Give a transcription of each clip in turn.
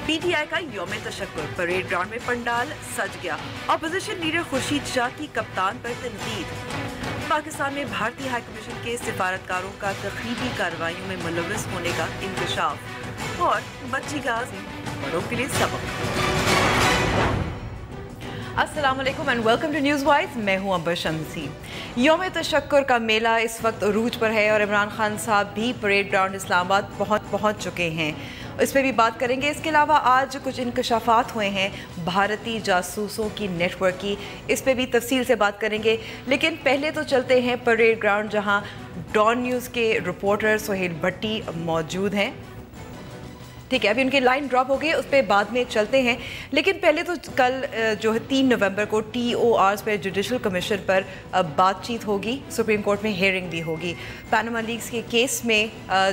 PTI का यौम तशक्कुर, parade ground में पंडाल सज गया। ऑपोजिशन लीडर खुर्शीद शाह की कप्तान पर तनकीद। पाकिस्तान में भारतीय हाई कमीशन के सिफारतकारों का तखरीबी कार्रवाइयों में मुलव्वस होने का इंकशाफ और बच्ची का बड़ों के लिए सबक। अस्सलाम वालेकुम and welcome to news wise. मैं हूं अंबर शमसी। यौम तशक्कुर का मेला इस वक्त उरूज पर है और इमरान खान साहब भी परेड ग्राउंड इस्लामाबाद पहुंच चुके हैं। इस पर भी बात करेंगे। इसके अलावा आज कुछ इंकशाफात हुए हैं भारतीय जासूसों की नेटवर्क की, इस पर भी तफसील से बात करेंगे। लेकिन पहले तो चलते हैं परेड ग्राउंड, जहां डॉन न्यूज़ के रिपोर्टर सोहेल भट्टी मौजूद हैं। ठीक है, अभी उनकी लाइन ड्रॉप हो गई, उस पर बाद में चलते हैं। लेकिन पहले तो कल जो है 3 नवंबर को TORs पर जुडिशल कमीशन पर बातचीत होगी, सुप्रीम कोर्ट में हियरिंग भी होगी। पैनामा लीक्स के केस में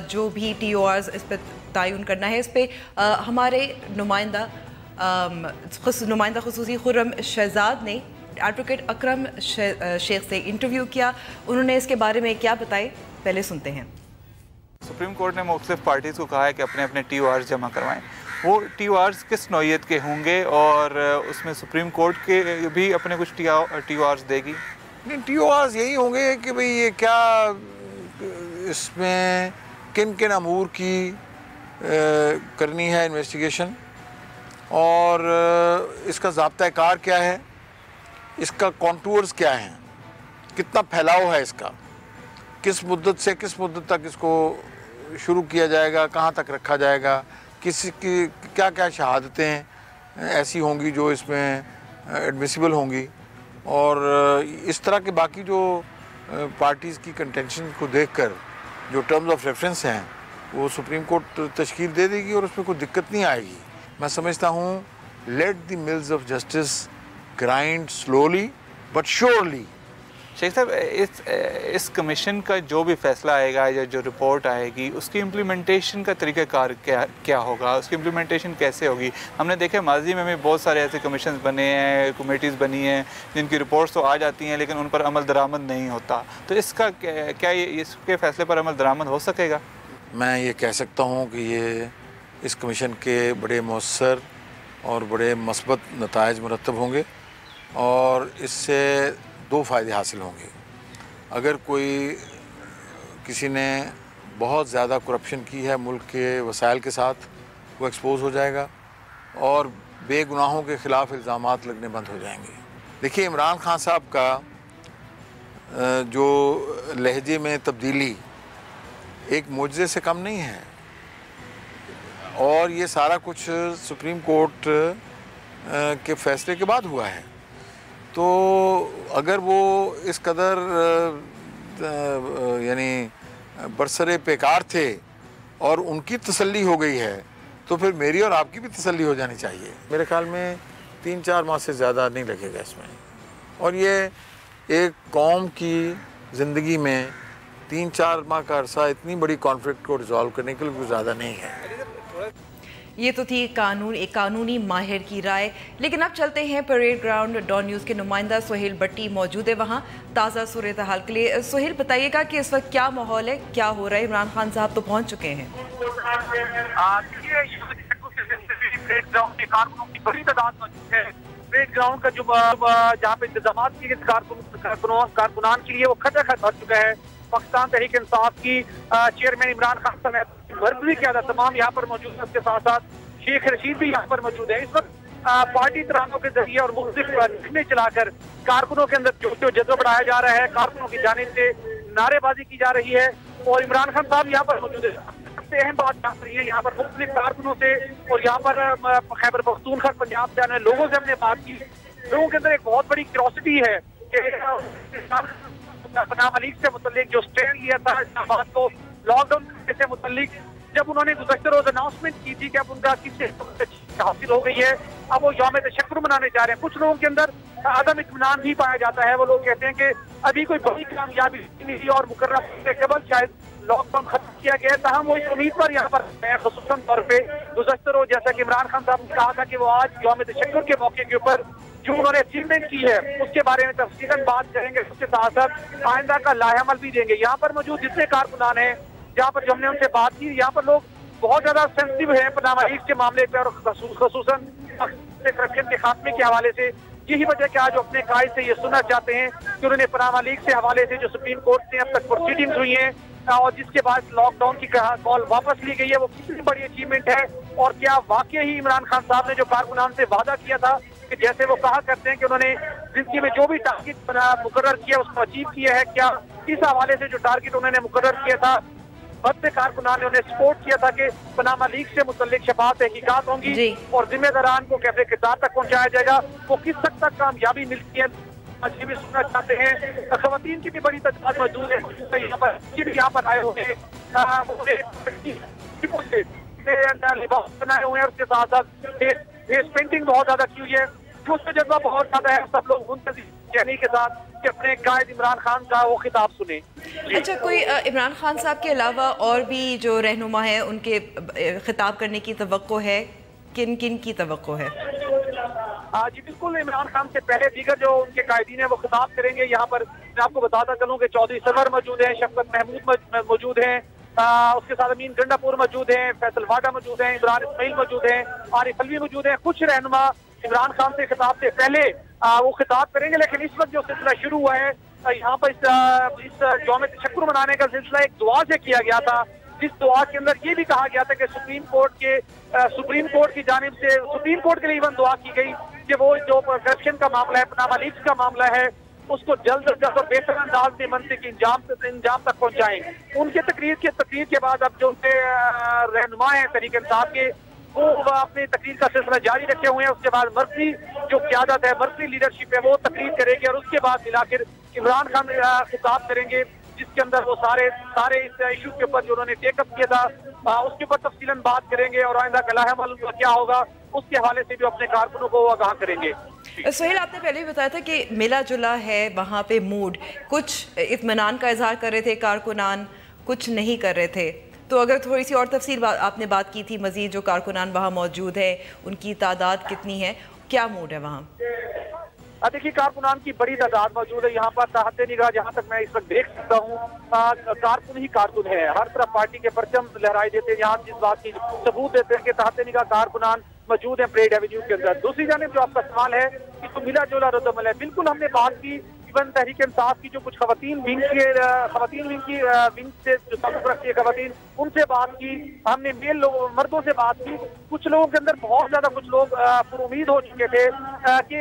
जो भी TORs इस पर तयन करना है, इस पर हमारे नुमाइंदा खुसूसी खुर्रम शहजाद ने एडवोकेट अकरम शेख से इंटरव्यू किया। उन्होंने इसके बारे में क्या बताए, पहले सुनते हैं। सुप्रीम कोर्ट ने मुख्तलिफ पार्टीज़ को कहा है कि अपने अपने TORs जमा करवाएं। वो TORs किस नौइयत के होंगे और उसमें सुप्रीम कोर्ट के भी अपने कुछ TORs देगी? नहीं, TORs यही होंगे कि भाई ये क्या इसमें किन किन अमूर की करनी है इन्वेस्टिगेशन, और इसका ज़ाब्ता कार क्या है, इसका कॉन्टूर्स क्या हैं, कितना फैलाव है इसका, किस मुद्दत से किस मुद्दत तक इसको शुरू किया जाएगा, कहाँ तक रखा जाएगा, किसी की क्या क्या शहादतें ऐसी होंगी जो इसमें एडमिसिबल होंगी, और इस तरह के बाकी जो पार्टीज़ की कंटेंशन को देखकर जो टर्म्स ऑफ रेफरेंस हैं वो सुप्रीम कोर्ट तश्कील दे देगी और उसमें कोई दिक्कत नहीं आएगी। मैं समझता हूँ let the mills of justice grind slowly but surely. Sheikh साहब, इस कमीशन का जो भी फैसला आएगा या जो रिपोर्ट आएगी, उसकी इम्प्लीमेंटेशन का तरीक़ाकार क्या होगा, उसकी इम्प्लीमेंटेशन कैसे होगी? हमने देखा माजी में भी बहुत सारे ऐसे कमीशन बने हैं, कमेटीज़ बनी हैं जिनकी रिपोर्ट्स तो आ जाती हैं लेकिन उन पर अमल दरामद नहीं होता। तो इसका क्या इसके फैसले पर अमल दरामद हो सकेगा? मैं ये कह सकता हूँ कि ये इस कमीशन के बड़े मौसर और बड़े मस्बत नताइज मुरतब होंगे और इससे 2 फ़ायदे हासिल होंगे। अगर कोई किसी ने बहुत ज़्यादा करप्शन की है मुल्क के वसाइल के साथ, वो एक्सपोज हो जाएगा और बेगुनाहों के ख़िलाफ़ इल्ज़ामात लगने बंद हो जाएंगे। देखिए, इमरान खान साहब का जो लहजे में तब्दीली एक मुआज़े से कम नहीं है, और ये सारा कुछ सुप्रीम कोर्ट के फ़ैसले के बाद हुआ है। तो अगर वो इस कदर यानी बरसरे पेकार थे और उनकी तसल्ली हो गई है, तो फिर मेरी और आपकी भी तसल्ली हो जानी चाहिए। मेरे ख्याल में 3-4 माह से ज़्यादा नहीं लगेगा इसमें, और ये एक कौम की ज़िंदगी में 3-4 माह का अरसा इतनी बड़ी कॉन्फ्लिक्ट को रिजॉल्व करने के लिए कुछ ज़्यादा नहीं है। ये तो थी एक कानूनी माहिर की राय। लेकिन अब चलते हैं परेड ग्राउंड। डॉन न्यूज़ के नुमाइंदा सोहेल भट्टी मौजूद है वहाँ ताज़ा सूरत हाल के लिए। सोहेल, बताइएगा कि इस वक्त क्या माहौल है, क्या हो रहा है? इमरान खान साहब तो पहुँच चुके हैं। परेड ग्राउंड के कारकुनों की बड़ी तादाद मौजूद है। परेड ग्राउंड का जो जहाँ पे इंतजाम किए गए कारकुनान के लिए वो खचाखच भर चुका है। पाकिस्तान तहरीक इंसाफ की चेयरमैन इमरान खान समेत वर्ग भी क्या था, तमाम यहाँ पर मौजूद है। उसके साथ साथ शेख रशीद भी यहाँ पर मौजूद है। इस वक्त पार्टी तरानों के जरिए और मुख्तलिफ चलाकर कारकुनों के अंदर जो जज्बा बढ़ाया जा रहा है, कारकुनों की जानिब से नारेबाजी की जा रही है और इमरान खान साहब यहाँ पर मौजूद है। सबसे अहम बात यहाँ पर है, यहाँ पर मुख्तलिफ कारकुनों से और यहाँ पर खैबर पख्तूनख्वा पंजाब से आने लोगों से हमने बात की। लोगों के अंदर एक बहुत बड़ी क्यूरियोसिटी है कि पैनामा लीक से मुतल्लिक जो स्टैंड लिया था इस्लामाबाद को लॉकडाउन से मुतल्लिक, जब उन्होंने गुज़श्ता रोज अनाउंसमेंट की थी कि अब उनका किससे हासिल हो गई है, अब वो यौम तशक्कुर मनाने जा रहे हैं। कुछ लोगों के अंदर अदम इत्मीनान भी पाया जाता है। वो लोग कहते हैं कि अभी कोई बड़ी कामयाबी नहीं थी और मुकर्रर से केवल शायद लॉकडाउन खत्म किया गया, तहम वो इस उम्मीद पर यहाँ पर है खुसूसन तौर पर गुज़श्ता रोज, जैसा कि इमरान खान साहब ने कहा था कि वो आज यौम तशक्कुर के मौके के ऊपर जो उन्होंने अचीवमेंट की है उसके बारे में तफसीलन बात करेंगे। उसके साथ साथ आइंदा का लाहेअमल भी देंगे। यहाँ पर मौजूद जितने कारकुनान हैं, जहाँ पर जो हमने उनसे बात की, यहाँ पर लोग बहुत ज्यादा सेंसिटिव है पनामा लीक्स के मामले पर, खसूसन करप्शन के खात्मे के हवाले से। यही वजह कि आज अपने कायद से ये सुनना चाहते हैं कि उन्होंने पनामा लीक्स के हवाले से जो सुप्रीम कोर्ट से अब तक प्रोसीडिंग्स हुई हैं और जिसके बाद लॉकडाउन की कॉल वापस ली गई है, वो कितनी बड़ी अचीवमेंट है, और क्या वाकई ही इमरान खान साहब ने जो कारकुनान से वादा किया था कि जैसे वो कहा करते हैं कि उन्होंने जिंदगी में जो भी टारगेट मुकर्रर किया उसको अचीव किया है, क्या इस हवाले से जो टारगेट उन्होंने मुकर्रर किया था बद कारकुनान ने उन्हें सपोर्ट किया था कि पनामा लीक से मुतल्लिक शफात तहकीकात होंगी और जिम्मेदारान को कैसे किताब तक पहुंचाया जाएगा, वो किस हद तक कामयाबी मिलती है आज ये भी सुनना चाहते हैं। खवातीन की भी बड़ी तादाद मौजूद है यहाँ पर आए हुए हैं, लिबास बनाए हुए हैं, उसके साथ साथ फेस पेंटिंग बहुत ज्यादा की हुई है, उसका जज्बा बहुत ज्यादा है। सब लोग मुंतज़िर के साथ कि अपने कायद इमरान खान का वो खिताब सुने। अच्छा, कोई इमरान खान साहब के अलावा और भी जो रहनुमा है उनके खिताब करने की तवक्को है? किन किन की तवक्को है? जी बिल्कुल, इमरान खान से पहले दीगर जो उनके कायदीन है वो खिताब करेंगे। यहाँ पर मैं आपको बताता चलूँ कि चौधरी सरवर मौजूद हैं, शफकत महमूद मौजूद हैं, उसके साथ अमीन गंडापुर मौजूद हैं, फैसल वाडा मौजूद हैं, इमरान इस्माइल मौजूद हैं, आरिफ अलवी मौजूद हैं। कुछ रहनुमा इमरान खान से खिताब से पहले वो खिताब करेंगे, लेकिन इस वक्त जो सिलसिला शुरू हुआ है यहाँ पर इस यौम तशक्कुर मनाने का सिलसिला एक दुआ से किया गया था, जिस दुआ के अंदर ये भी कहा गया था कि सुप्रीम कोर्ट की जानिब से सुप्रीम कोर्ट के लिए इवन दुआ की गई कि वो जो करप्शन का मामला है, पनामा लीक्स का मामला है, उसको जल्द अज जल्द और बेहतर अंदाज में मंतकी इंजाम तक पहुंचाएं। उनके तकरीर के बाद अब जो उनके रहनुमा है तहरीक इंसाफ के, वो अपनी तकरीर का सिलसिला जारी रखे हुए हैं। उसके बाद मर्सी जो क़यादत है, मर्सी लीडरशिप है, वो तकरीर करेगी और उसके बाद मिलाकर इमरान खान खिताब करेंगे, जिसके अंदर वो सारे इस इशू के ऊपर जो उन्होंने टेकअप किया था उसके ऊपर तफसीलन बात करेंगे और आइंदा कलाहमल क्या होगा उसके हवाले से भी अपने कारकुनों को आगाह करेंगे। सोहेल, आपने पहले भी बताया था कि मिला जुला है वहाँ पे मूड, कुछ इत्मीनान का इजहार कर रहे थे कारकुनान, कुछ नहीं कर रहे थे, तो अगर थोड़ी सी और तफसील आपने बात की थी, मजीद जो कारकुनान वहाँ मौजूद है उनकी तादाद कितनी है, क्या मूड है वहाँ? देखिए, कारकुनान की बड़ी तादाद मौजूद है यहाँ पर। तहत निगाह जहाँ तक मैं इस वक्त देख सकता हूँ, कारकुन ही कारकुन है, हर तरफ पार्टी के परचम लहराए देते हैं। यहाँ जिस बात की सबूत देते हैं कि तहत निगाह कारकुनान मौजूद है परेड एवेन्यू के अंदर। दूसरी जानिब जो आपका सवाल है कि तो मिला जुला रद्दमल है, बिल्कुल हमने बात की इवन तहरीक इंसाफ की जो कुछ खवातीन विंग से जो ताल्लुक रखती है खवातीन, उनसे बात की हमने, मर्दों से बात की। कुछ लोगों के अंदर बहुत ज्यादा, कुछ लोग पुरुमीद हो चुके थे कि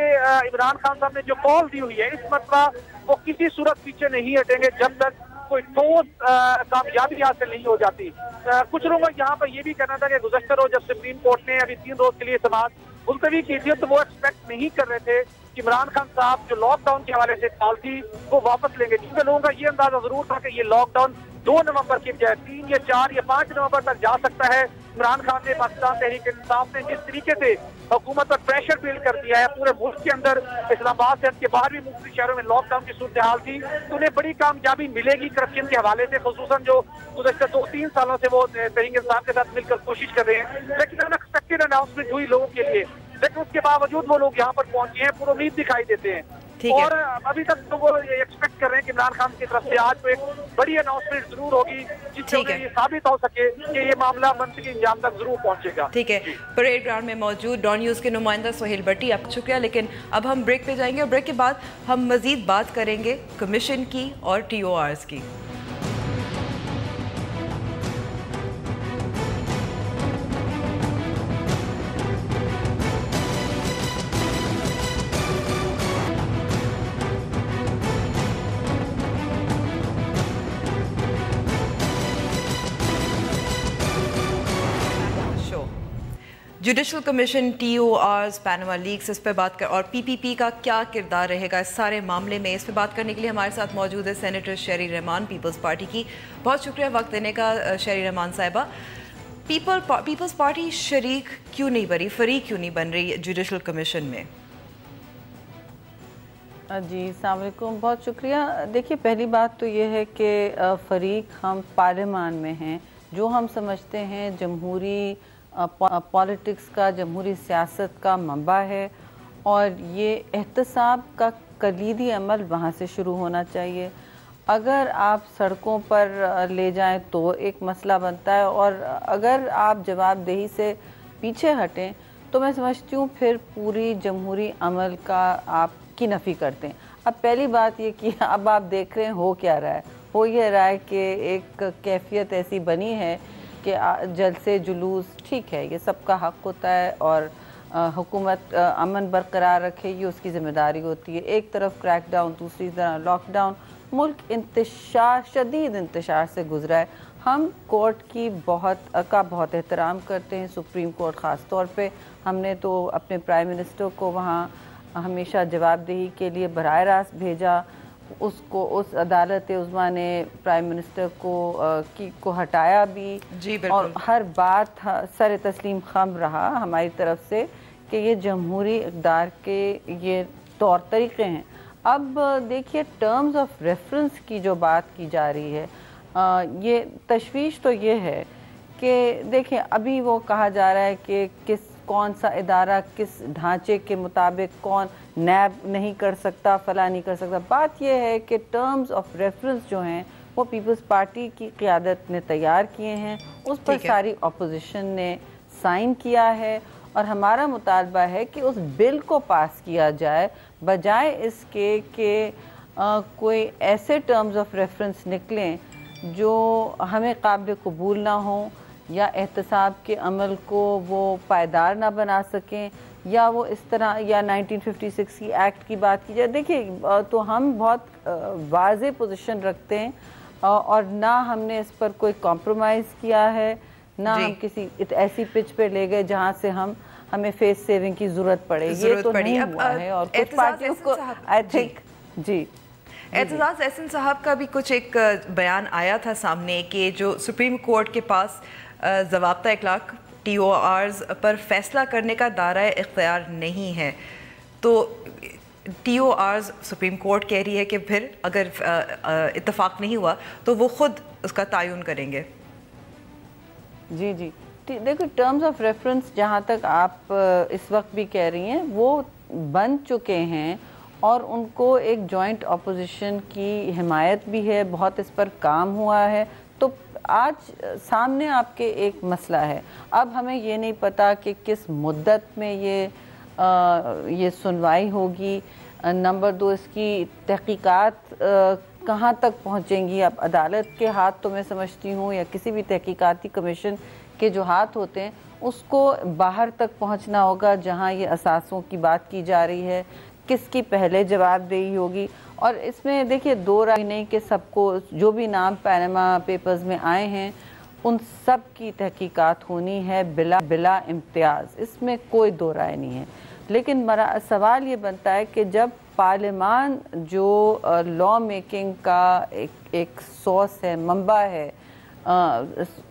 इमरान खान साहब ने जो कॉल दी हुई है इस मसला वो किसी सूरत पीछे नहीं हटेंगे जब तक कोई ठोस कामयाबी हासिल नहीं हो जाती। कुछ लोगों को यहाँ पर यह भी कहना था कि गुज़श्ता रोज जब सुप्रीम कोर्ट ने अभी 3 रोज के लिए समाअत मुलतवी की थी तो वो एक्सपेक्ट नहीं कर रहे थे कि इमरान खान साहब जो लॉकडाउन के हवाले से कॉल थी वो वापस लेंगे, क्योंकि लोगों का ये अंदाजा जरूर था कि ये लॉकडाउन 2 नवंबर की बजाय 3 या 4 या 5 नवंबर तक जा सकता है। इमरान खान ने पाकिस्तान तहरीक इंसाफ ने जिस तरीके से हुकूमत पर प्रेशर बिल्ड कर दिया है, पूरे मुल्क के अंदर इस्लामाबाद से के बाहर भी मुख्तलिफ शहरों में लॉकडाउन की सूरत हाल थी, तो उन्हें बड़ी कामयाबी मिलेगी करप्शन के हवाले से, खुसूसन जो गुज़श्ता 2-3 सालों से वो तहरीक इंसाफ के साथ मिलकर कोशिश कर रहे हैं। लेकिन अनएक्सपेक्टेड अनाउंसमेंट हुई लोगों के लिए, लेकिन उसके बावजूद वो लोग यहाँ पर पहुंचे हैं, पूरी उम्मीद दिखाई देते हैं। और अभी तक तो वो एक्सपेक्ट कर रहे हैं कि इमरान खान की तरफ से आज तो एक बड़ी अनाउंसमेंट जरूर होगी जिससे ये साबित हो सके कि ये मामला मंतकी इंजाम तक जरूर पहुंचेगा। ठीक है, परेड ग्राउंड में मौजूद डॉन न्यूज़ के नुमाइंदा सोहेल भट्टी, आपका शुक्रिया। लेकिन अब हम ब्रेक पे जाएंगे और ब्रेक के बाद हम मजीद बात करेंगे कमीशन की और TORs की। Judicial commission, TORs, Panama leaks, इस पर बात कर और PPP का क्या किरदार रहेगा इस सारे मामले में, इस पर बात करने के लिए हमारे साथ मौजूद है सेनेटर शेरी रहमान पीपल्स पार्टी की। बहुत शुक्रिया वक्त देने का शेरी रहमान साहिबा। पीपल्स पार्टी शरीक क्यों नहीं बनी, फरीक क्यों नहीं बन रही जुडिशल कमीशन में? जी अस्सलाम वालेकुम, बहुत शुक्रिया। देखिए, पहली बात तो ये है कि फरीक हम पार्लियामान में हैं, जो हम समझते हैं जमहूरी पॉलिटिक्स का, जमहूरी सियासत का मंबा है और ये एहतसाब का कलीदी अमल वहाँ से शुरू होना चाहिए। अगर आप सड़कों पर ले जाएं तो एक मसला बनता है, और अगर आप जवाबदेही से पीछे हटें तो मैं समझती हूँ फिर पूरी जमहूरी अमल का आपकी नफ़ी करते हैं। अब पहली बात ये कि अब आप देख रहे हैं हो क्या रहा है, हो ये रहा है कि एक कैफियत ऐसी बनी है कि जलसे जुलूस ठीक है, ये सबका हक होता है, और हुकूमत अमन बरकरार रखे ये उसकी ज़िम्मेदारी होती है। एक तरफ क्रैकडाउन, दूसरी तरफ लॉकडाउन, मुल्क शदीद इंतशार से गुजरा है। हम कोर्ट की बहुत एहतराम करते हैं, सुप्रीम कोर्ट ख़ास तौर पे। हमने तो अपने प्राइम मिनिस्टर को वहाँ हमेशा जवाबदेही के लिए बराह रास्त भेजा, उस अदालत उज़्मा ने प्राइम मिनिस्टर को हटाया भी जी, और हर बात सर तस्लीम खम रहा हमारी तरफ से कि ये जमहूरी इक़्तिदार के ये तौर तरीक़े हैं। अब देखिए टर्म्स ऑफ रेफरेंस की जो बात की जा रही है, ये तशवीश तो ये है कि देखिए अभी वो कहा जा रहा है कि कौन सा इदारा किस ढांचे के मुताबिक कौन नैब नहीं कर सकता, फला नहीं कर सकता। बात यह है कि टर्म्स ऑफ रेफरेंस जो हैं वो पीपल्स पार्टी की क़ियादत ने तैयार किए हैं, उस पर सारी अपोजिशन ने साइन किया है, और हमारा मुतालबा है कि उस बिल को पास किया जाए, बजाय इसके कि कोई ऐसे टर्म्स ऑफ रेफरेंस निकलें जो हमें काबिल कबूल ना हो, या एहतसाब के अमल को वो पायदार ना बना सकें, या वो इस तरह, या 1956 की एक्ट की बात की जाए। देखिए तो हम बहुत वाज़ेह पोजीशन रखते हैं, और ना हमने इस पर कोई कॉम्प्रोमाइज़ किया है, ना हम किसी ऐसी पिच पे ले गए जहाँ से हमें फेस सेविंग की ज़रूरत पड़े। ये तो नहीं हुआ है, और कुछ पार्टियों को आई थिंक जी एतजाज़ एहसन साहब का भी कुछ एक बयान आया था सामने कि जो सुप्रीम कोर्ट के पास ज़वाब्ता इखलाक TORs पर फैसला करने का दायरा इख्तियार नहीं है, तो TORs सुप्रीम कोर्ट कह रही है कि फिर अगर इत्तफाक नहीं हुआ तो वो खुद उसका तयन करेंगे। जी जी देखो टर्म्स ऑफ रेफरेंस जहाँ तक आप इस वक्त भी कह रही हैं वो बन चुके हैं, और उनको एक जॉइंट अपोजिशन की हिमायत भी है, बहुत इस पर काम हुआ है। तो आज सामने आपके एक मसला है, अब हमें ये नहीं पता कि किस मुद्दत में ये सुनवाई होगी। नंबर 2 इसकी तहकीकात कहाँ तक पहुँचेंगी। अब अदालत के हाथ तो मैं समझती हूँ, या किसी भी तहकीकाती कमीशन के जो हाथ होते हैं उसको बाहर तक पहुँचना होगा जहाँ ये असासों की बात की जा रही है, किसकी पहले जवाबदेही होगी। और इसमें देखिए दो राय नहीं कि सबको जो भी नाम पैनामा पेपर्स में आए हैं उन सब की तहकीकात होनी है बिला इम्तियाज़, इसमें कोई दो राय नहीं है। लेकिन सवाल ये बनता है कि जब पार्लियामान जो लॉ मेकिंग का एक सोर्स है, मंबा है,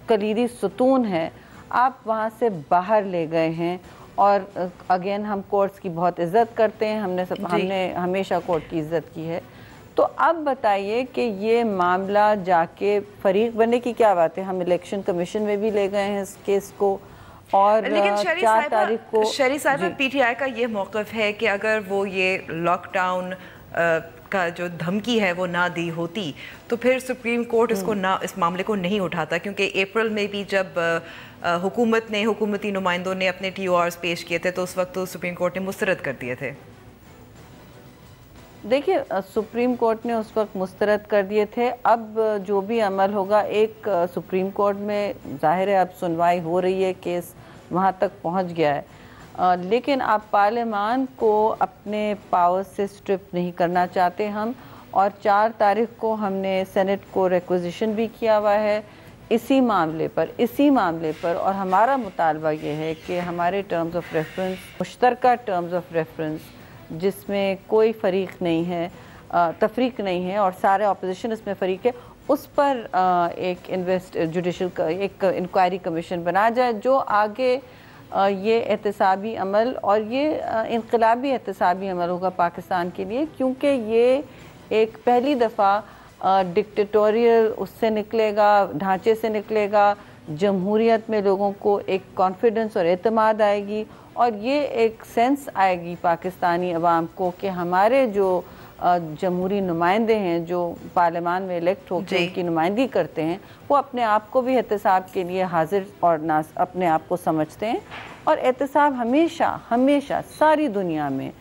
कलीदी सुतून है, आप वहाँ से बाहर ले गए हैं। और अगेन हम कोर्ट्स की बहुत इज़्ज़त करते हैं, हमने हमेशा कोर्ट की इज़्ज़त की है। तो अब बताइए कि ये मामला जाके फरीक बनने की क्या बात है। हम इलेक्शन कमीशन में भी ले गए हैं इस केस को, और 4 तारीख को शरी साहिबा PTI का ये मौक़िफ़ है कि अगर वो ये लॉकडाउन का जो धमकी है वो ना दी होती तो फिर सुप्रीम कोर्ट इस मामले को नहीं उठाता, क्योंकि अप्रैल में भी जब हुकूमती नुमाइंदों ने अपने TORs पेश किए थे तो उस वक्त तो सुप्रीम कोर्ट ने मुस्तरद कर दिए थे। देखिए सुप्रीम कोर्ट ने उस वक्त मुस्तरद कर दिए थे। अब जो भी अमल होगा, एक सुप्रीम कोर्ट में जाहिर है अब सुनवाई हो रही है, केस वहाँ तक पहुँच गया है, लेकिन आप पार्लियामान को अपने पावर से स्ट्रिप नहीं करना चाहते हम। और 4 तारीख को हमने सेनेट को रिक्वेजिशन भी किया हुआ है इसी मामले पर। और हमारा मुतालबा ये है कि हमारे टर्म्स ऑफ रेफरेंस, मुश्तरका टर्म्स ऑफ रेफरेंस जिसमें कोई फ़रीक नहीं है, तफरीक नहीं है, और सारे अपोजिशन इसमें फ़रीक है, उस पर एक इंक्वायरी कमीशन बनाया जाए जो आगे ये एहतसाबी अमल और ये इनकलाबी एहतसाबी अमल होगा पाकिस्तान के लिए, क्योंकि ये एक पहली दफ़ा डिक्टेटोरियल उससे निकलेगा, ढांचे से निकलेगा, जमहूरियत में लोगों को एक कॉन्फिडेंस और एतमाद आएगी, और ये एक सेंस आएगी पाकिस्तानी अवाम को कि हमारे जो जमहूरी नुमाइंदे हैं जो पार्लियामान में इलेक्ट होकर उनकी नुमाइंदगी करते हैं, वो अपने आप को भी एहतसाब के लिए हाजिर और अपने आप को समझते हैं। और एहतसाब हमेशा हमेशा सारी दुनिया में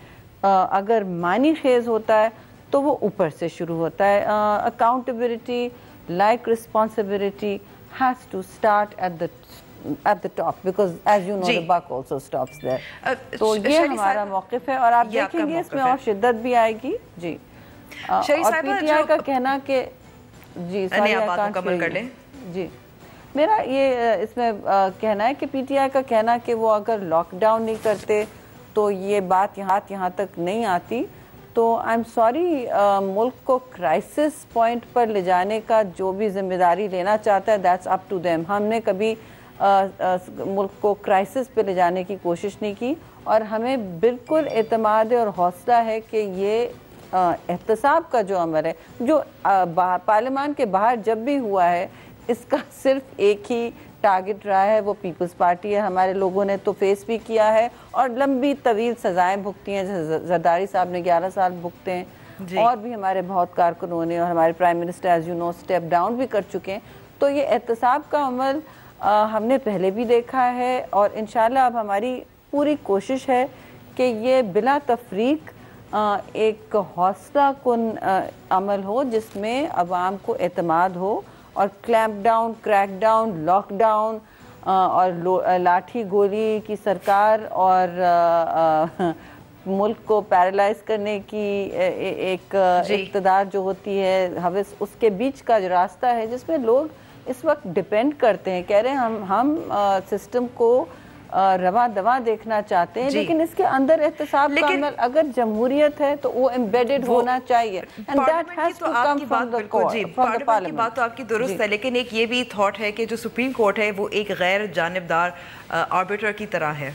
अगर मानी खेज होता है तो वो ऊपर से शुरू होता है। Accountability like responsibility has to start at the top because as you know the buck also stops there। तो ये हमारा मौक़िफ़ है और आप देखेंगे इसमें और शिद्दत भी आएगी जी। और पीटीआई का कहना कि जी जी मेरा ये इसमें कहना है कि पीटीआई का कहना कि वो अगर लॉकडाउन नहीं करते तो ये बात यहाँ तक नहीं आती। तो आई एम सॉरी, मुल्क को क्राइसिस पॉइंट पर ले जाने का जो भी जिम्मेदारी लेना चाहता है दैट्स अप टू देम। हमने कभी मुल्क को क्राइसिस पे ले जाने की कोशिश नहीं की और हमें बिल्कुल एतमाद और हौसला है कि ये एहतसाब का जो अमल है जो पार्लियामान के बाहर जब भी हुआ है इसका सिर्फ एक ही टारगेट रहा है, वो पीपल्स पार्टी है। हमारे लोगों ने तो फेस भी किया है और लंबी तवील सज़ाएं भुगती हैं। जरदारी साहब ने 11 साल भुगते हैं और भी हमारे बहुत कारकुनों ने और हमारे prime minister as you know step down भी कर चुके हैं। तो ये एहतसाब का अमल हमने पहले भी देखा है और इंशाल्लाह अब हमारी पूरी कोशिश है कि ये बिला तफरीक एक हौसला कुन अमल हो जिसमें अवाम को एतमाद हो और clamp down, crack down, lockdown और लाठी गोली की सरकार और मुल्क को पैरालाइज करने की एक इक़्तिदार जो होती है हवस, उसके बीच का जो रास्ता है जिसमें लोग इस वक्त डिपेंड करते हैं, कह रहे हैं हम सिस्टम को रवा दवा देखना चाहते हैं लेकिन इसके अंदर एहतसाब का अमल अगर जमहूरियत है तो वो एम्बेडेड होना चाहिए and that has to come from the court, from the parliament. बात तो आपकी दुरुस्त है लेकिन एक ये भी थॉट है कि जो सुप्रीम कोर्ट है वो एक गैर जानिबदार आर्बिटर की तरह है।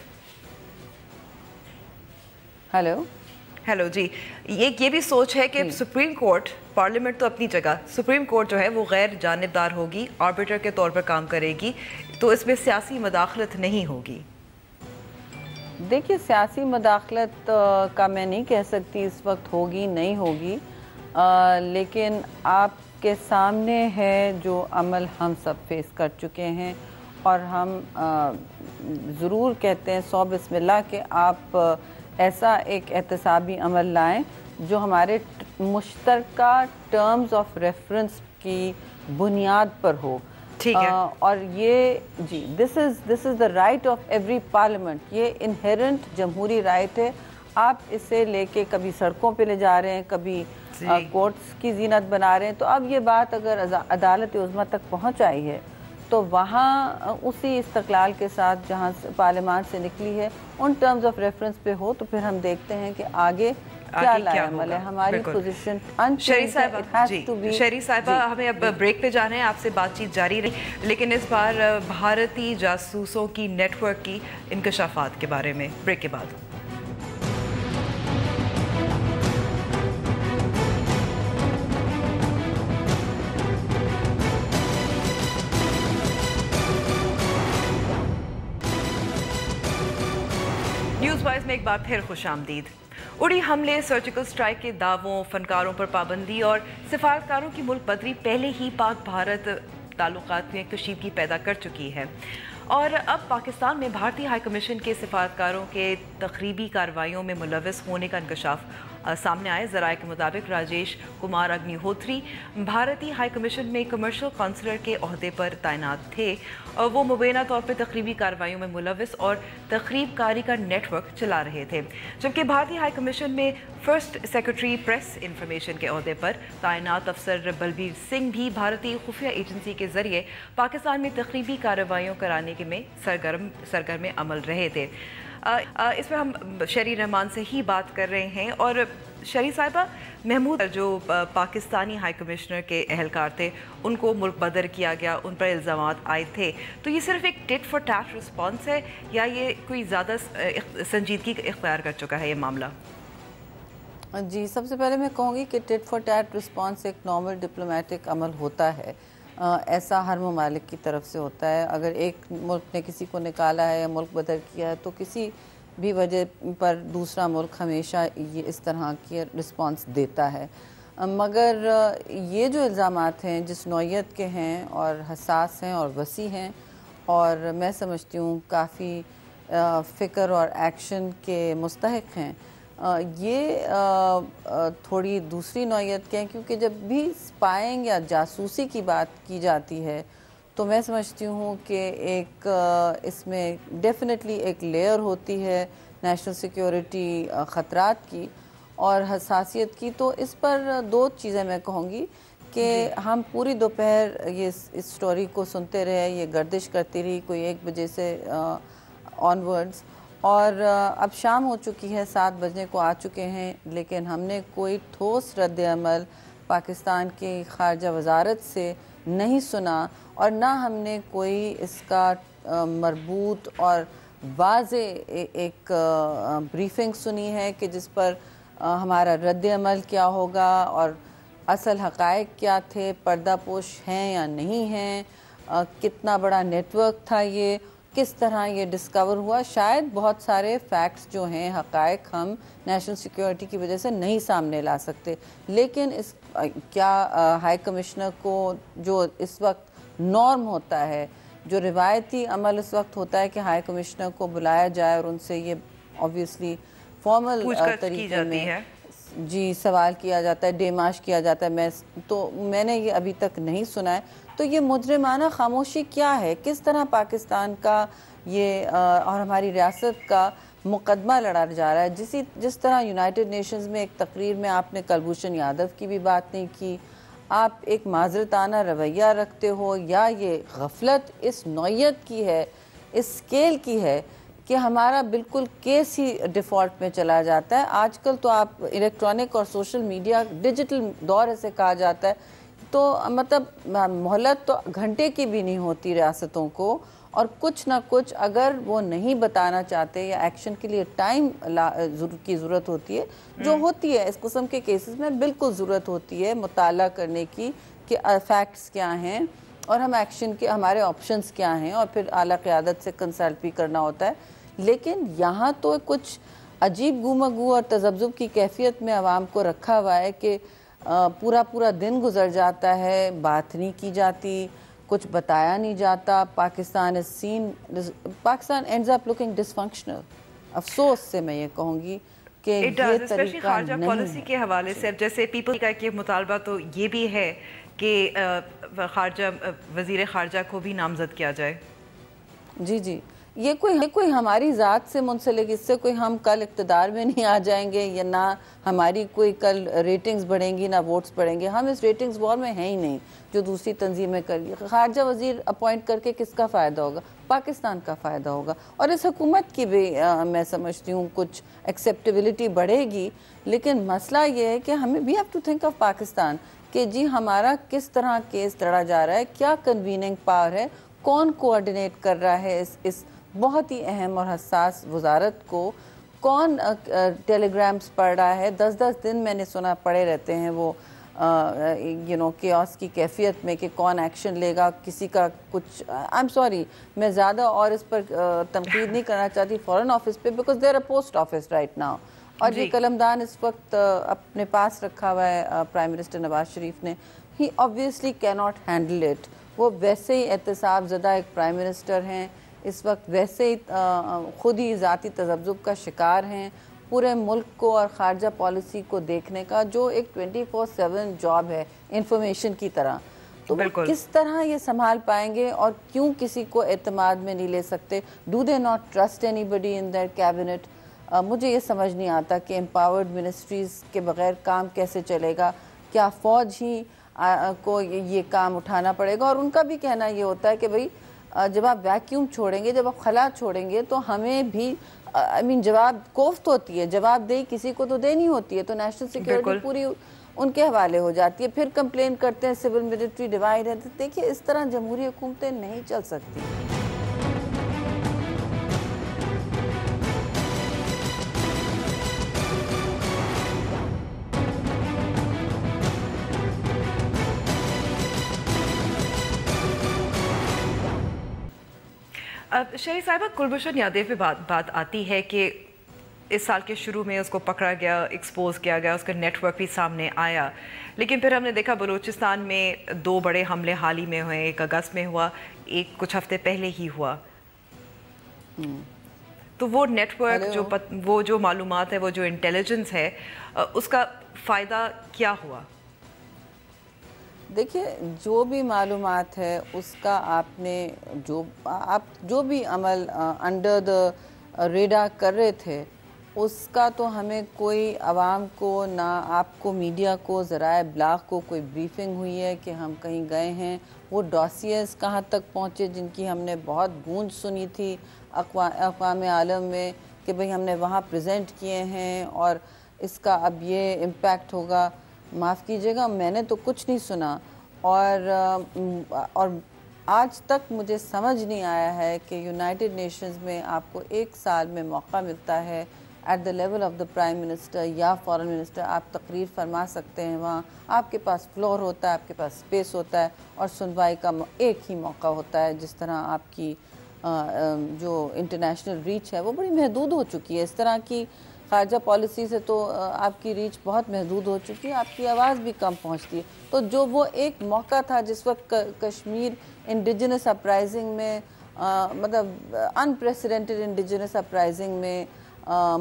हेलो जी, ये भी सोच है कि सुप्रीम कोर्ट, पार्लियामेंट तो अपनी जगह, सुप्रीम कोर्ट जो है वो गैर जानिबदार होगी, आर्बिटर के तौर पर काम करेगी, तो इसमें सियासी मदाखलत नहीं होगी। देखिए सियासी मदाखलत का मैं नहीं कह सकती इस वक्त होगी नहीं होगी, लेकिन आपके सामने है जो अमल हम सब फेस कर चुके हैं और हम ज़रूर कहते हैं 100 बिस्मिल्लाह के आप ऐसा एक एहतसाबी अमल लाएं जो हमारे मुश्तरका टर्म्स ऑफ रेफरेंस की बुनियाद पर हो। ठीक है। और ये जी this is the right of every parliament, ये इनहेरेंट जमहूरी राइट है। आप इसे लेके कभी सड़कों पे ले जा रहे हैं, कभी कोर्ट्स की जीनत बना रहे हैं, तो अब ये बात अगर अदालत उज़्मा तक पहुँच आई है तो वहाँ उसी इस्तक़लाल के साथ जहाँ पार्लियामान से निकली है उन टर्म्स ऑफ रेफरेंस पे हो तो फिर हम देखते हैं कि आगे क्या अमल है। हमारी पोजीशन शरी साहिबा, हमें अब ब्रेक पे जाना है, आपसे बातचीत जारी रही लेकिन इस बार भारतीय जासूसों की नेटवर्क की इंकशाफात के बारे में ब्रेक के बाद। न्यूज़ वाइज में एक बार फिर खुशामदीद। उड़ी हमले, सर्जिकल स्ट्राइक के दावों, फनकारों पर पाबंदी और सिफारतकारों की मुल्क बदरी पहले ही पाक भारत ताल्लुकात में कशीदगी पैदा कर चुकी है और अब पाकिस्तान में भारतीय हाई कमीशन के सिफारतकारों के तखरीबी कार्रवाइयों में मुलव्वस होने का इंकशाफ सामने आए। ज़राए के मुताबिक राजेश कुमार अग्निहोत्री भारतीय हाई कमीशन में कमर्शियल काउंसलर के ओहदे पर तैनात थे और वो मुबैना तौर पर तकरीबी कार्रवाइयों में मुलव्वस और तकरीबकारी का नेटवर्क चला रहे थे, जबकि भारतीय हाई कमीशन में फर्स्ट सेक्रेटरी प्रेस इंफॉर्मेशन के ओहदे पर तैनात अफसर बलबीर सिंह भी भारतीय खुफिया एजेंसी के जरिए पाकिस्तान में तकरीबी कार्रवाइयों कराने के में सरगर्म अमल रहे थे। इसमें हम शरी रहमान से ही बात कर रहे हैं और शरी साहिबा, महमूद जो पाकिस्तानी हाई कमिश्नर के एहलकार थे उनको मुल्क बदर किया गया, उन पर इल्ज़ामात आए थे, तो ये सिर्फ एक टिट फॉर टैट रिस्पॉन्स है या ये कोई ज़्यादा संजीदगी इख्तियार कर चुका है ये मामला? जी, सबसे पहले मैं कहूँगी कि टिट फॉर टैट रिस्पॉन्स एक नॉर्मल डिप्लोमेटिक अमल होता है। ऐसा हर ममालिक की तरफ से होता है। अगर एक मुल्क ने किसी को निकाला है या मुल्क बदर किया है तो किसी भी वजह पर दूसरा मुल्क हमेशा ये इस तरह के रिस्पांस देता है। मगर ये जो इल्ज़ामात हैं जिस नौइयत के हैं और हसास हैं और वसी हैं और मैं समझती हूँ काफ़ी फ़िक्र और एक्शन के मुस्तहिक हैं, ये थोड़ी दूसरी नौइयत के हैं, क्योंकि जब भी स्पाइंग या जासूसी की बात की जाती है तो मैं समझती हूँ कि एक इसमें डेफिनेटली एक लेयर होती है नेशनल सिक्योरिटी ख़तरात की और हसासियत की। तो इस पर दो चीज़ें मैं कहूँगी कि हम पूरी दोपहर ये इस स्टोरी को सुनते रहे, ये गर्दिश करती रही कोई 1 बजे से ऑनवर्ड्स, और अब शाम हो चुकी है, 7 बजने को आ चुके हैं, लेकिन हमने कोई ठोस रद्द अमल पाकिस्तान की खारजा वजारत से नहीं सुना और ना हमने कोई इसका मरबूत और वाज़े एक ब्रीफिंग सुनी है कि जिस पर हमारा रद्द अमल क्या होगा और असल हक़ाइक़ क्या थे, पर्दापोश हैं या नहीं हैं, कितना बड़ा नेटवर्क था, ये किस तरह ये डिस्कवर हुआ। शायद बहुत सारे फैक्ट्स जो हैं, हक़ाइक़, हम नेशनल सिक्योरिटी की वजह से नहीं सामने ला सकते, लेकिन इस क्या हाई कमिश्नर को जो इस वक्त नॉर्म होता है, जो रिवायती अमल इस वक्त होता है कि हाई कमिश्नर को बुलाया जाए और उनसे ये ऑब्वियसली फॉर्मल तरीके में जी सवाल किया जाता है, डेमाश किया जाता है, मैंने ये अभी तक नहीं सुना है। तो ये मुजरिमाना खामोशी क्या है, किस तरह पाकिस्तान का ये और हमारी रियासत का मुकदमा लड़ा जा रहा है। जिस तरह यूनाइटेड नेशंस में एक तकरीर में आपने कुलभूषण यादव की भी बात नहीं की, आप एक माजरताना रवैया रखते हो या ये गफलत इस नौइयत की है, इस स्केल की है कि हमारा बिल्कुल केस ही डिफ़ॉल्ट में चला जाता है। आजकल तो आप इलेक्ट्रॉनिक और सोशल मीडिया डिजिटल दौर ऐसे कहा जाता है, तो मतलब मोहलत तो घंटे की भी नहीं होती रियासतों को, और कुछ ना कुछ अगर वो नहीं बताना चाहते या एक्शन के लिए टाइम की ज़रूरत होती है, जो होती है इस किस्म के केसेस में बिल्कुल ज़रूरत होती है मुताला करने की कि फैक्ट्स क्या हैं और हम एक्शन के हमारे ऑप्शंस क्या हैं, और फिर आला क़यादत से कंसल्ट भी करना होता है। लेकिन यहाँ तो कुछ अजीब गुमगू और तजब्जुब की कैफियत में आवाम को रखा हुआ है कि पूरा दिन गुजर जाता है, बात नहीं की जाती, कुछ बताया नहीं जाता। Pakistan ends up looking dysfunctional. अफसोस से मैं ये कहूँगी कि ये तरीका खारजा पॉलिसी के हवाले से, जैसे पीपल का एक मुतालबा तो ये भी है कि खारजा वज़ीर खारजा को भी नामजद किया जाए। जी, ये कोई हमारी ज़ात से मुंसलिक, इससे कोई हम कल इक़्तिदार में नहीं आ जाएंगे या ना हमारी कोई कल रेटिंग्स बढ़ेंगी ना वोट्स बढ़ेंगे। हम इस रेटिंग्स वॉर में हैं ही नहीं जो दूसरी तंजीमें करी। खारजा वज़ीर अपॉइंट करके किसका फ़ायदा होगा? पाकिस्तान का फ़ायदा होगा, और इस हुकूमत की भी मैं समझती हूँ कुछ एक्सेप्टेबिलिटी बढ़ेगी। लेकिन मसला ये है कि हमें we have to think of Pakistan कि जी हमारा किस तरह केस लड़ा जा रहा है, क्या कन्वीनिंग पावर है, कौन कोऑर्डिनेट कर रहा है इस बहुत ही अहम और हसास वजारत को, कौन टेलीग्राम्स पढ़ रहा है। 10-10 दिन मैंने सुना पड़े रहते हैं वो केओस की कैफियत में कि कौन एक्शन लेगा, किसी का कुछ। आई एम सॉरी, मैं ज़्यादा और इस पर तनकीद नहीं करना चाहती फॉरेन ऑफिस पे, because there a post office right now, और ये कलमदान इस वक्त अपने पास रखा हुआ है प्राइम मिनिस्टर नवाज शरीफ ने। He obviously can not handle it. वो वैसे ही एहतसाब ज़दा एक प्राइम मिनिस्टर हैं, इस वक्त वैसे ही ख़ुद ही ज़ाती तज़ब्ज़ुब का शिकार हैं। पूरे मुल्क को और ख़ारजा पॉलिसी को देखने का जो एक 24/7 जॉब है इंफॉर्मेशन की तरह, तो किस तरह ये संभाल पाएंगे और क्यों किसी को एतमाद में नहीं ले सकते? Do they not trust anybody in their cabinet? मुझे ये समझ नहीं आता कि एम्पावर्ड मिनिस्ट्रीज़ के बग़ैर काम कैसे चलेगा। क्या फ़ौज ही को ये काम उठाना पड़ेगा? और उनका भी कहना ये होता है कि भाई जब आप वैक्यूम छोड़ेंगे, जब आप खला छोड़ेंगे, तो हमें भी जवाब कोफ्त होती है, जवाबदेही किसी को तो देनी होती है। तो नेशनल सिक्योरिटी पूरी उनके हवाले हो जाती है, फिर कंप्लेन करते हैं सिविल मिलिट्री डिवाइड है। तो देखिए, इस तरह जमहूरी हुकूमतें नहीं चल सकती। शहरी साहिबा, कुलभूषण यादव पे बात आती है कि इस साल के शुरू में उसको पकड़ा गया, एक्सपोज किया गया, उसका नेटवर्क भी सामने आया, लेकिन फिर हमने देखा बलूचिस्तान में 2 बड़े हमले हाल ही में हुए, एक अगस्त में हुआ, एक कुछ हफ्ते पहले ही हुआ। तो वो नेटवर्क वो जो मालूमात है, वो जो इंटेलिजेंस है, उसका फ़ायदा क्या हुआ? देखिए, जो भी मालूमात है उसका आपने आप जो भी अमल अंडर द रेडार कर रहे थे, उसका तो हमें कोई आवाम को, ना आपको मीडिया को, ज़राए इब्लाग को कोई ब्रीफिंग हुई है कि हम कहीं गए हैं। वो डॉसियर्स कहाँ तक पहुँचे जिनकी हमने बहुत गूंज सुनी थी अक़वाम आलम में कि भाई हमने वहाँ प्रेजेंट किए हैं और इसका अब ये इम्पैक्ट होगा। माफ़ कीजिएगा, मैंने तो कुछ नहीं सुना और आज तक मुझे समझ नहीं आया है कि यूनाइटेड नेशंस में आपको 1 साल में मौका मिलता है at the level of the prime minister या फॉरेन मिनिस्टर, आप तकरीर फरमा सकते हैं। वहाँ आपके पास फ्लोर होता है, आपके पास स्पेस होता है और सुनवाई का एक ही मौका होता है। जिस तरह आपकी जो इंटरनेशनल रीच है वो बड़ी महदूद हो चुकी है। इस तरह की खारजा पॉलिसी से तो आपकी रीच बहुत महदूद हो चुकी है, आपकी आवाज़ भी कम पहुंचती है। तो जो वो एक मौका था जिस वक्त कश्मीर इंडिजिनस अपराइजिंग में मतलब अनप्रेसिडेंटेड इंडिजिनस अपराइजिंग में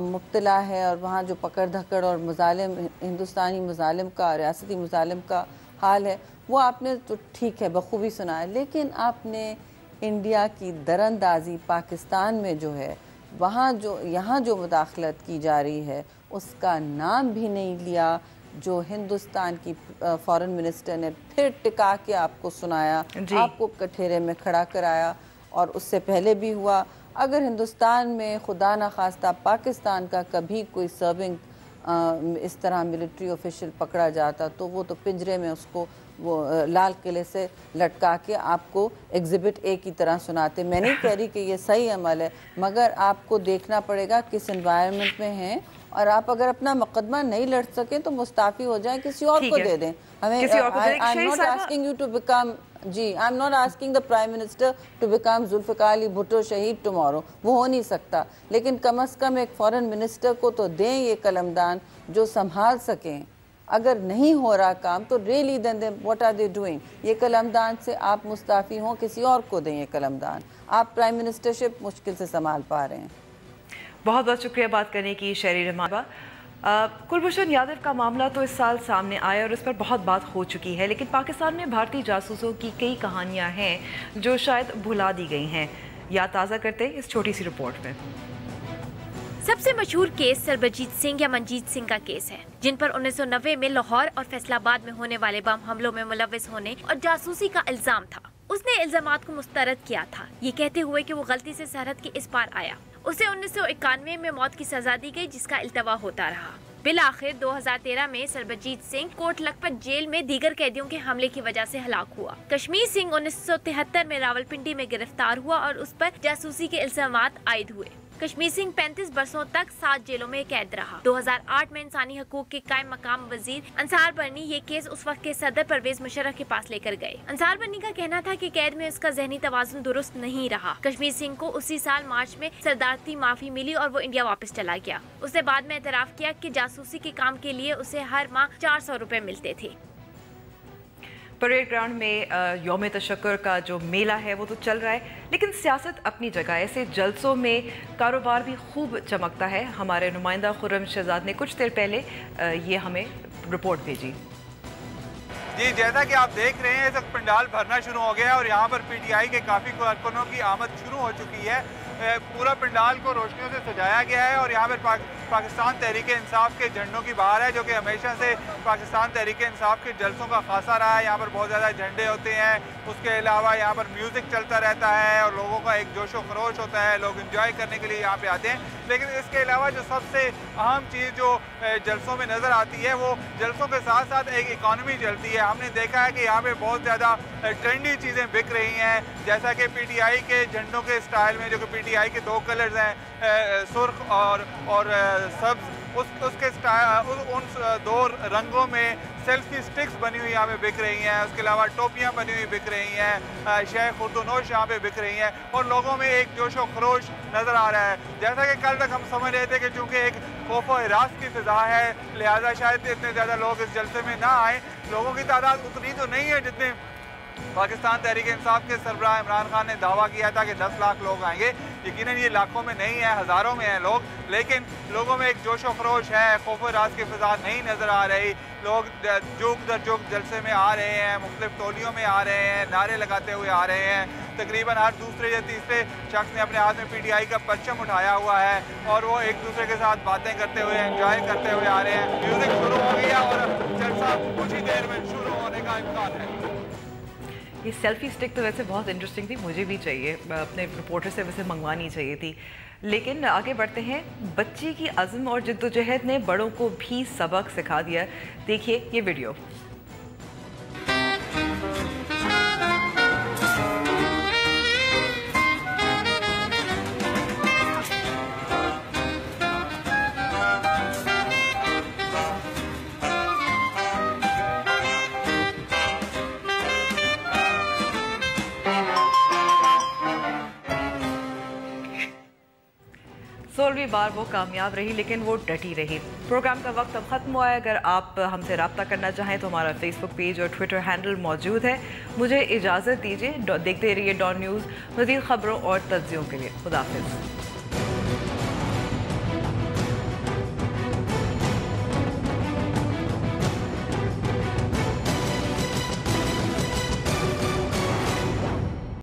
मुब्तला है और वहाँ जो पकड़ धकड़ और मुजालिम, हिंदुस्तानी मुजालिम का, रियासती मुजालिम का हाल है, वो आपने तो ठीक है बखूबी सुना है। लेकिन आपने इंडिया की दरअंदाजी पाकिस्तान में जो है, वहाँ जो यहाँ जो मुदाखलत की जा रही है उसका नाम भी नहीं लिया। जो हिंदुस्तान की फॉरेन मिनिस्टर ने फिर टिका के आपको सुनाया, आपको कठेरे में खड़ा कराया, और उससे पहले भी हुआ। अगर हिंदुस्तान में खुदा न खास्ता पाकिस्तान का कभी कोई सर्विंग इस तरह मिलिट्री ऑफिशियल पकड़ा जाता तो वो तो पिंजरे में उसको वो लाल किले से लटका के आपको एग्जिबिट ए की तरह सुनाते। मैं नहीं कह रही कि ये सही अमल है, मगर आपको देखना पड़ेगा किस एनवायरनमेंट में हैं, और आप अगर अपना मुकदमा नहीं लड़ सकें तो मुस्ताफ़ी हो जाएं, किसी और को दे दें। हमें I am not asking you to become I am not asking the prime minister to become Zulfikar Ali Bhutto शहीद टुमारो, वो हो नहीं सकता। लेकिन कम अज़ कम एक फॉरेन मिनिस्टर को तो दें ये कलमदान जो संभाल सकें। अगर नहीं हो रहा काम तो really then what are they doing? ये कलमदान से आप मुस्ताफ़ी हों, किसी और को दें ये कलमदान। आप प्राइम मिनिस्टरशिप मुश्किल से संभाल पा रहे हैं। बहुत बहुत शुक्रिया बात करने की शहरी रमाबा। कुलभूषण यादव का मामला तो इस साल सामने आया और इस पर बहुत बात हो चुकी है, लेकिन पाकिस्तान में भारतीय जासूसों की कई कहानियां हैं जो शायद भुला दी गई हैं। याद ताज़ा करते हैं इस छोटी सी रिपोर्ट में। सबसे मशहूर केस सरबजीत सिंह या मनजीत सिंह का केस है, जिन पर 1990 में लाहौर और फैसलाबाद में होने वाले बम हमलों में मुलव्विस होने और जासूसी का इल्जाम था। उसने इल्जामात को मुस्तरद किया था, ये कहते हुए कि वो गलती से सरहद के इस पार आया। उसे 1991 में मौत की सजा दी गई, जिसका इल्तवा होता रहा। बिल आखिर 2013 में सरबजीत सिंह कोट लखपत जेल में दीगर कैदियों के हमले की वजह से हलाक हुआ। कश्मीर सिंह 1973 में रावलपिंडी में गिरफ्तार हुआ और उस पर जासूसी के इल्जामात आयद हुए। कश्मीर सिंह 35 बरसों तक 7 जेलों में कैद रहा। 2008 में इंसानी हकूक के कायम मकाम वजीर अंसार बनी ये केस उस वक्त के सदर परवेज मुशर्रफ के पास लेकर गए। अंसार बनी का कहना था कि कैद में उसका जहनी तवाजुन दुरुस्त नहीं रहा। कश्मीर सिंह को उसी साल मार्च में सदारती माफी मिली और वो इंडिया वापस चला गया। उसने बाद में एतराफ किया कि जासूसी के काम के लिए उसे हर माह 400 रुपए मिलते थे। परेड ग्राउंड में यौम तशक्कुर का जो मेला है वो तो चल रहा है, लेकिन सियासत अपनी जगह। ऐसे जलसों में कारोबार भी खूब चमकता है। हमारे नुमाइंदा खुर्रम शहजाद ने कुछ देर पहले ये हमें रिपोर्ट भेजी। जी, जैसा कि आप देख रहे हैं, इस वक्त पंडाल भरना शुरू हो गया है और यहाँ पर पीटीआई के काफ़ी कारकुनों की आमद शुरू हो चुकी है। पूरा पंडाल को रोशनियों से सजाया गया है और यहाँ पर पाकिस्तान तहरीक इंसाफ के झंडों की बहार है, जो कि हमेशा से पाकिस्तान तहरीक इंसाफ के जलसों का खासा रहा है। यहाँ पर बहुत ज़्यादा झंडे होते हैं, उसके अलावा यहाँ पर म्यूज़िक चलता रहता है और लोगों का एक जोशो खरोश होता है, लोग इंजॉय करने के लिए यहाँ पे आते हैं। लेकिन इसके अलावा जो सबसे अहम चीज़ जो जलसों में नज़र आती है, वो जलसों के साथ साथ एक इकॉनमी चलती है। हमने देखा है कि यहाँ पे बहुत ज़्यादा ट्रेंडी चीज़ें बिक रही हैं, जैसा कि पीटीआई के झंडों के स्टाइल में, जो कि पीटीआई के 2 कलर्स हैं, सुर्ख और सब्ज़, उसके उन 2 रंगों में सेल्फी स्टिक्स बनी हुई यहाँ पे बिक रही हैं। उसके अलावा टोपियाँ बनी हुई बिक रही हैं, शेख खुर्दनोश यहाँ पे बिक रही हैं और लोगों में एक जोश व खरोश नज़र आ रहा है। जैसा कि कल तक हम समझ रहे थे कि चूँकि एक खौफ व हिरास की फिजा है, लिहाजा शायद इतने ज़्यादा लोग इस जलसे में ना आए। लोगों की तादाद उतनी तो नहीं है जितने पाकिस्तान तहरीक इंसाफ के सरबराह इमरान खान ने दावा किया था कि 10 लाख लोग आएंगे। यकीनन ये लाखों में नहीं है, हज़ारों में हैं लोग, लेकिन लोगों में एक जोश व खरोश है, खौफ व राज की फिजा नहीं नज़र आ रही। लोग जुग दर जुग जलसे में आ रहे हैं, मुख्तलिफ टोलियों में आ रहे हैं, नारे लगाते हुए आ रहे हैं। तकरीबन हर दूसरे या तीसरे शख्स ने अपने हाथ में PTI का परचम उठाया हुआ है और वो एक दूसरे के साथ बातें करते हुए, एंजॉय करते हुए आ रहे हैं। म्यूज़िक शुरू हो गया और जलसा कुछ ही देर में शुरू होने का इम्कान है। ये सेल्फी स्टिक तो वैसे बहुत इंटरेस्टिंग थी, मुझे भी चाहिए, अपने रिपोर्टर से वैसे मंगवानी चाहिए थी। लेकिन आगे बढ़ते हैं। बच्ची की अज़्म और जिद्दोजहद ने बड़ों को भी सबक सिखा दिया। देखिए ये वीडियो। सोलहवीं बार वो कामयाब रही, लेकिन वो डटी रही। प्रोग्राम का वक्त अब ख़त्म हुआ है। अगर आप हमसे रब्ता करना चाहें तो हमारा फेसबुक पेज और ट्विटर हैंडल मौजूद है। मुझे इजाज़त दीजिए। देखते रहिए डॉन न्यूज़। मज़ीद ख़बरों और तज्ज़ियों के लिए खुदा हाफ़िज़।